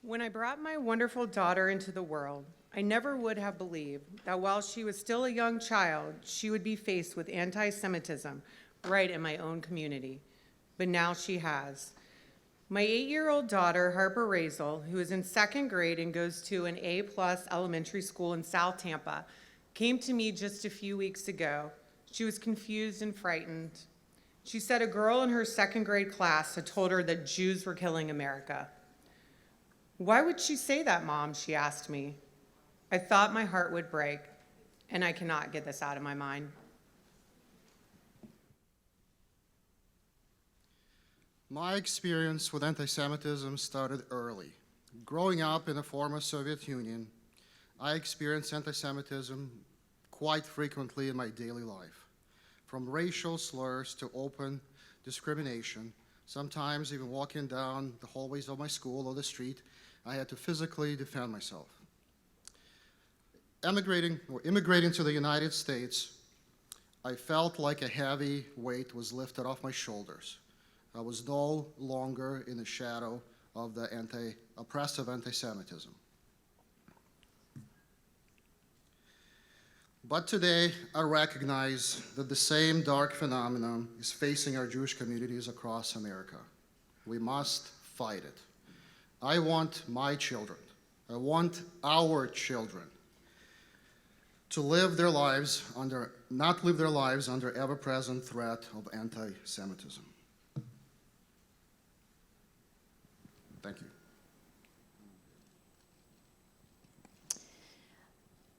When I brought my wonderful daughter into the world, I never would have believed that while she was still a young child, she would be faced with anti-Semitism right in my own community. But now she has. My 8-year-old daughter, Harper Razel, who is in 2nd grade and goes to an A-plus elementary school in South Tampa, came to me just a few weeks ago. She was confused and frightened. She said a girl in her 2nd grade class had told her that Jews were killing America. "Why would she say that, Mom?" she asked me. I thought my heart would break, and I cannot get this out of my mind. My experience with anti-Semitism started early. Growing up in the former Soviet Union, I experienced anti-Semitism quite frequently in my daily life, from racial slurs to open discrimination. Sometimes even walking down the hallways of my school or the street, I had to physically defend myself. Immigrating to the United States, I felt like a heavy weight was lifted off my shoulders. I was no longer in the shadow of the oppressive anti-Semitism. But today, I recognize that the same dark phenomenon is facing our Jewish communities across America. We must fight it. I want my children, I want our children to not live their lives under ever-present threat of anti-Semitism. Thank you.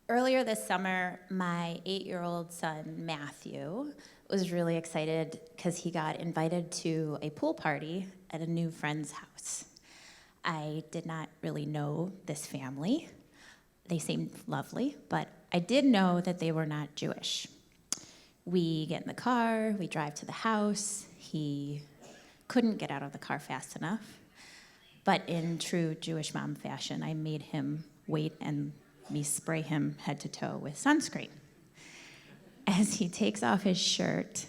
Earlier this summer, my 8-year-old son, Matthew, was really excited because he got invited to a pool party at a new friend's house. I did not really know this family. They seemed lovely, but I did know that they were not Jewish. We get in the car, we drive to the house. He couldn't get out of the car fast enough, but in true Jewish mom fashion, I made him wait and me spray him head to toe with sunscreen. As he takes off his shirt,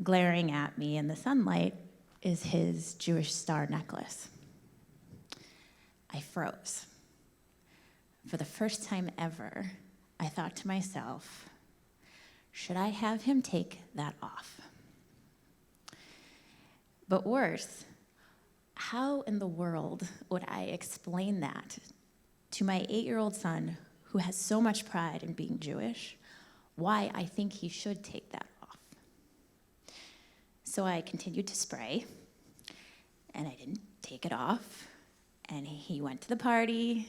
glaring at me in the sunlight is his Jewish star necklace. I froze. For the first time ever, I thought to myself, should I have him take that off? But worse, how in the world would I explain that to my 8-year-old son who has so much pride in being Jewish, why I think he should take that off? So I continued to spray, and I didn't take it off, and he went to the party,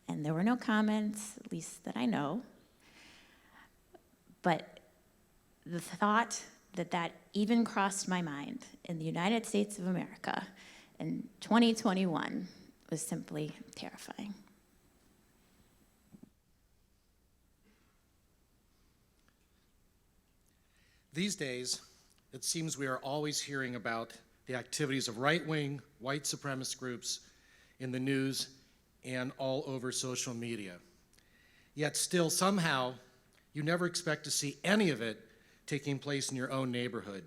and there were no comments, at least that I know. But the thought that that even crossed my mind in the United States of America in 2021 was simply terrifying. These days, it seems we are always hearing about the activities of right-wing, white supremacist groups in the news and all over social media. Yet still, somehow, you never expect to see any of it taking place in your own neighborhood.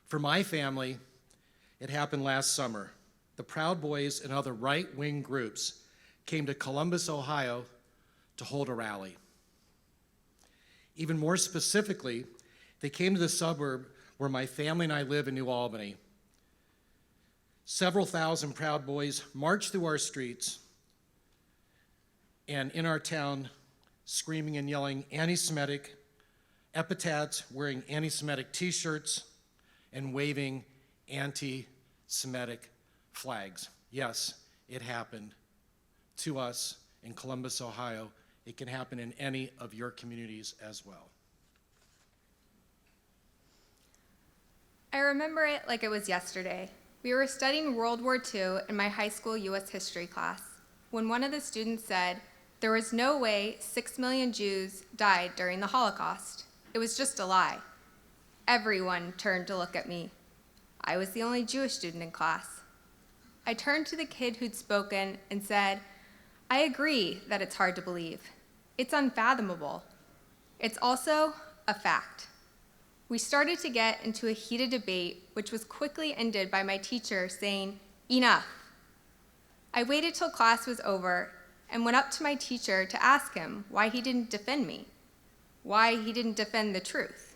For my family, it happened last summer. The Proud Boys and other right-wing groups came to Columbus, Ohio to hold a rally. Even more specifically, they came to the suburb where my family and I live in New Albany. Several thousand Proud Boys marched through our streets and in our town screaming and yelling anti-Semitic epithets, wearing anti-Semitic t-shirts, and waving anti-Semitic flags. Yes, it happened to us in Columbus, Ohio. It can happen in any of your communities as well. I remember it like it was yesterday. We were studying World War II in my high school U.S. history class when one of the students said, there was no way 6 million Jews died during the Holocaust. It was just a lie. Everyone turned to look at me. I was the only Jewish student in class. I turned to the kid who'd spoken and said, I agree that it's hard to believe. It's unfathomable. It's also a fact. We started to get into a heated debate, which was quickly ended by my teacher saying, enough. I waited till class was over and went up to my teacher to ask him why he didn't defend me, why he didn't defend the truth.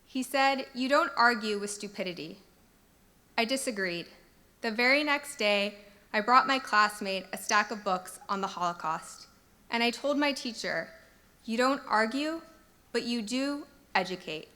He said, "You don't argue with stupidity." I disagreed. The very next day, I brought my classmate a stack of books on the Holocaust, and I told my teacher, "You don't argue, but you do educate."